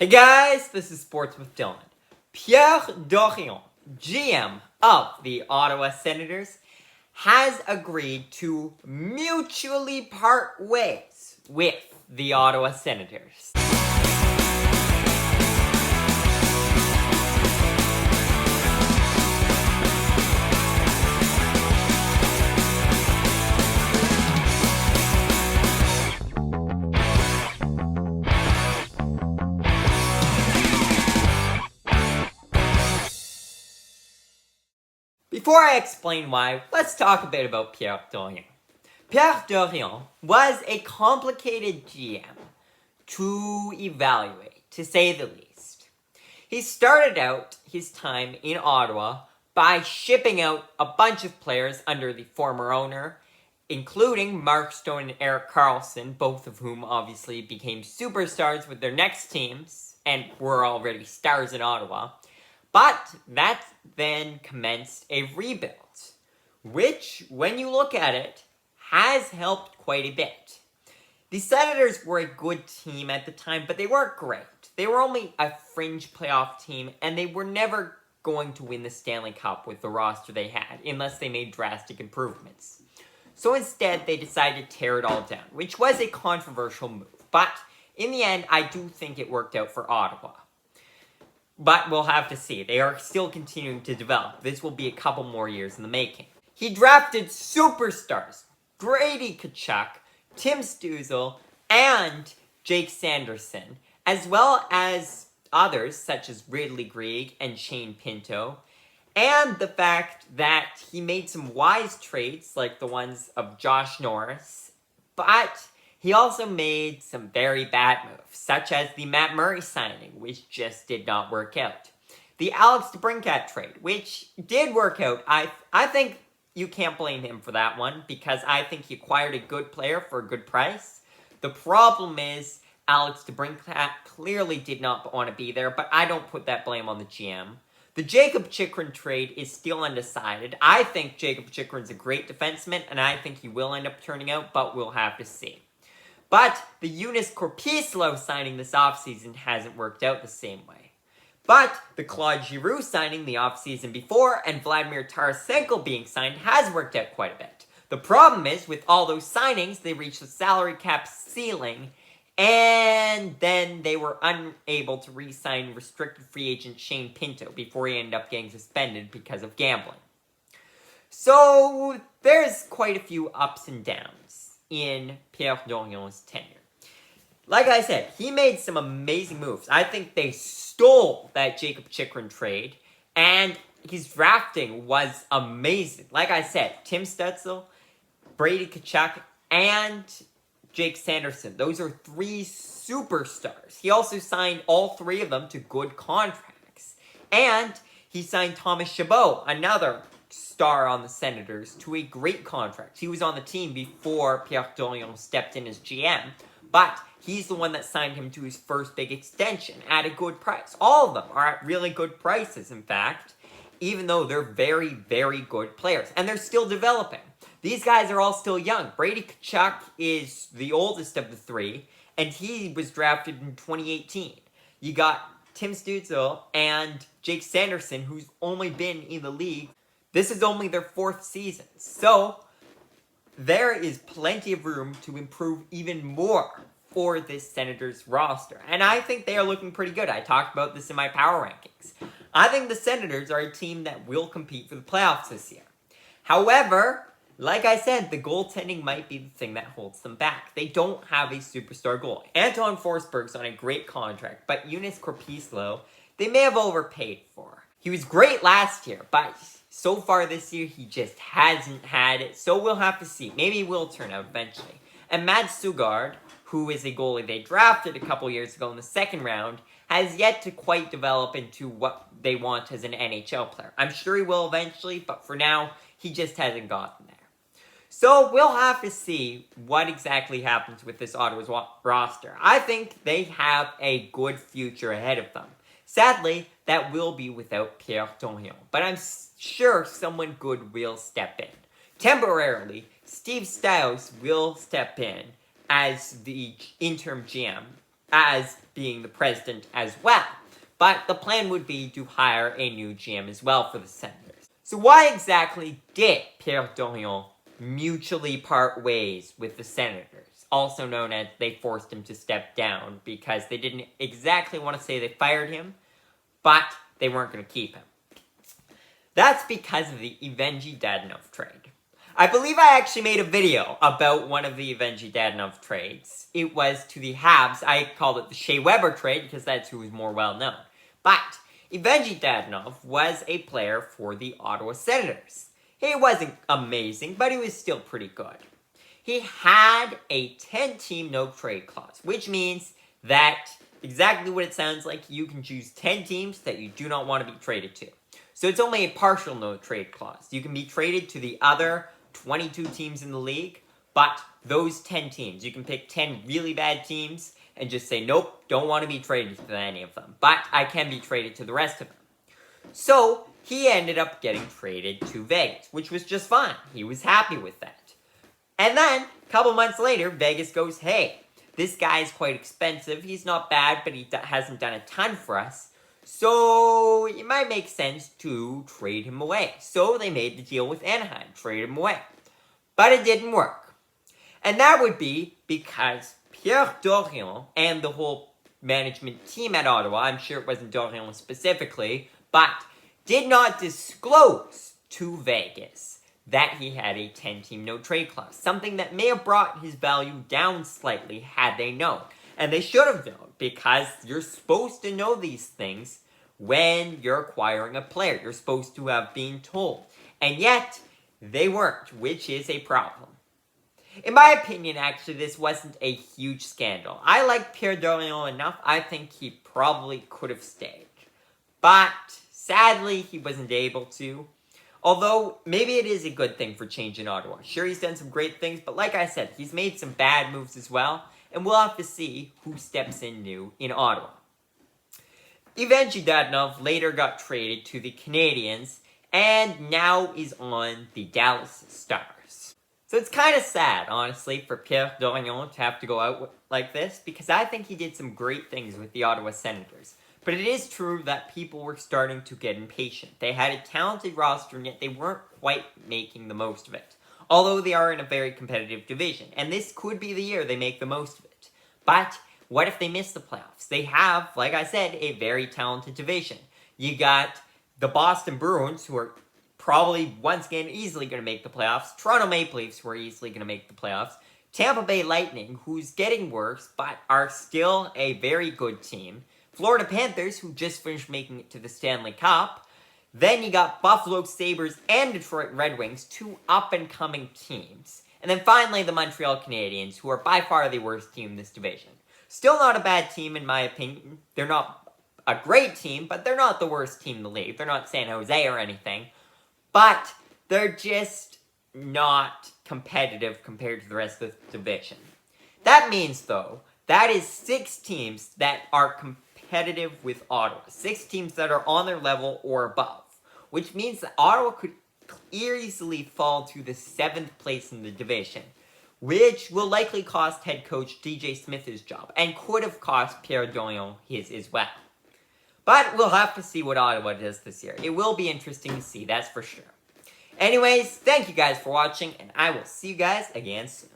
Hey guys, this is Sports with Dylan. Pierre Dorion, GM of the Ottawa Senators, has agreed to mutually part ways with the Ottawa Senators. Before I explain why, let's talk a bit about Pierre Dorion. Pierre Dorion was a complicated GM to evaluate, to say the least. He started out his time in Ottawa by shipping out a bunch of players under the former owner, including Mark Stone and Erik Karlsson, both of whom obviously became superstars with their next teams and were already stars in Ottawa. But that then commenced a rebuild, which, when you look at it, has helped quite a bit. The Senators were a good team at the time, but they weren't great. They were only a fringe playoff team, and they were never going to win the Stanley Cup with the roster they had, unless they made drastic improvements. So instead, they decided to tear it all down, which was a controversial move. But in the end, I do think it worked out for Ottawa. But we'll have to see. They are still continuing to develop. This will be a couple more years in the making. He drafted superstars Brady Tkachuk, Tim Stützle, and Jake Sanderson, as well as others such as Ridley Greig and Shane Pinto, and the fact that he made some wise trades like the ones of Josh Norris, but he also made some very bad moves, such as the Matt Murray signing, which just did not work out. The Alex DeBrincat trade, which did work out. I think you can't blame him for that one, because I think he acquired a good player for a good price. The problem is, Alex DeBrincat clearly did not want to be there, but I don't put that blame on the GM. The Jakob Chychrun trade is still undecided. I think Jakob Chychrun's a great defenseman, and I think he will end up turning out, but we'll have to see. But the Joonas Korpisalo signing this offseason hasn't worked out the same way. But the Claude Giroux signing the offseason before and Vladimir Tarasenko being signed has worked out quite a bit. The problem is, with all those signings, they reached the salary cap ceiling, and then they were unable to re-sign restricted free agent Shane Pinto before he ended up getting suspended because of gambling. So there's quite a few ups and downs in Pierre Dorion's tenure. Like I said, he made some amazing moves. I think they stole that Jakob Chychrun trade, and his drafting was amazing. Like I said, Tim Stützle, Brady Tkachuk, and Jake Sanderson. Those are three superstars. He also signed all three of them to good contracts. And he signed Thomas Chabot, another star on the Senators, to a great contract. He was on the team before Pierre Dorion stepped in as GM, but he's the one that signed him to his first big extension at a good price. All of them are at really good prices, in fact, even though they're very, very good players, and they're still developing. These guys are all still young. Brady Tkachuk is the oldest of the three, and he was drafted in 2018. You got Tim Stützle and Jake Sanderson, who's only been in the league. This is only their fourth season, so there is plenty of room to improve even more for this Senators roster. And I think they are looking pretty good. I talked about this in my power rankings. I think the Senators are a team that will compete for the playoffs this year. However, like I said, the goaltending might be the thing that holds them back. They don't have a superstar goalie. Anton Forsberg's on a great contract, but Joonas Korpisalo, they may have overpaid for. He was great last year, but so far this year, he just hasn't had it, so we'll have to see. Maybe he will turn out eventually. And Matt Sugard, who is a goalie they drafted a couple years ago in the second round, has yet to quite develop into what they want as an NHL player. I'm sure he will eventually, but for now, he just hasn't gotten there. So we'll have to see what exactly happens with this Ottawa's roster. I think they have a good future ahead of them. Sadly, that will be without Pierre Dorion, but I'm sure someone good will step in. Temporarily, Steve Stiles will step in as the interim GM as being the president as well. But the plan would be to hire a new GM as well for the Senators. So why exactly did Pierre Dorion mutually part ways with the Senators? Also known as they forced him to step down because they didn't exactly want to say they fired him, but they weren't going to keep him. That's because of the Evgeny Dadonov trade. I believe I actually made a video about one of the Evgeny Dadonov trades. It was to the Habs. I called it the Shea Weber trade because that's who was more well known. But Evgeny Dadonov was a player for the Ottawa Senators. He wasn't amazing, but he was still pretty good. He had a 10-team no-trade clause, which means that exactly what it sounds like, you can choose 10 teams that you do not want to be traded to. So it's only a partial no-trade clause. You can be traded to the other 22 teams in the league, but those 10 teams, you can pick 10 really bad teams and just say, nope, don't want to be traded to any of them, but I can be traded to the rest of them. So he ended up getting traded to Vegas, which was just fine. He was happy with that. And then, a couple months later, Vegas goes, hey, this guy is quite expensive. He's not bad, but he hasn't done a ton for us. So it might make sense to trade him away. So they made the deal with Anaheim, trade him away. But it didn't work. And that would be because Pierre Dorion and the whole management team at Ottawa, I'm sure it wasn't Dorion specifically, but did not disclose to Vegas that he had a 10-team no-trade clause. Something that may have brought his value down slightly had they known. And they should have known, because you're supposed to know these things when you're acquiring a player. You're supposed to have been told. And yet, they weren't, which is a problem. In my opinion, actually, this wasn't a huge scandal. I like Pierre Dorion enough. I think he probably could have stayed. But, sadly, he wasn't able to. Although, maybe it is a good thing for change in Ottawa. Sure, he's done some great things, but like I said, he's made some bad moves as well. And we'll have to see who steps in new in Ottawa. Evgeny Dadonov later got traded to the Canadiens, and now is on the Dallas Stars. So it's kind of sad, honestly, for Pierre Dorion to have to go out like this, because I think he did some great things with the Ottawa Senators. But it is true that people were starting to get impatient. They had a talented roster, and yet they weren't quite making the most of it. Although they are in a very competitive division, and this could be the year they make the most of it. But what if they miss the playoffs? They have, like I said, a very talented division. You got the Boston Bruins, who are probably, once again, easily going to make the playoffs. Toronto Maple Leafs, who are easily going to make the playoffs. Tampa Bay Lightning, who's getting worse, but are still a very good team. Florida Panthers, who just finished making it to the Stanley Cup. Then you got Buffalo Sabres and Detroit Red Wings, two up-and-coming teams. And then finally, the Montreal Canadiens, who are by far the worst team in this division. Still not a bad team, in my opinion. They're not a great team, but they're not the worst team in the league. They're not San Jose or anything. But they're just not competitive compared to the rest of the division. That means, though, that is 6 teams that are competitive with Ottawa. 6 teams that are on their level or above. Which means that Ottawa could easily fall to the 7th place in the division. Which will likely cost head coach DJ Smith his job. And could have cost Pierre Dorion his as well. But we'll have to see what Ottawa does this year. It will be interesting to see, that's for sure. Anyways, thank you guys for watching. And I will see you guys again soon.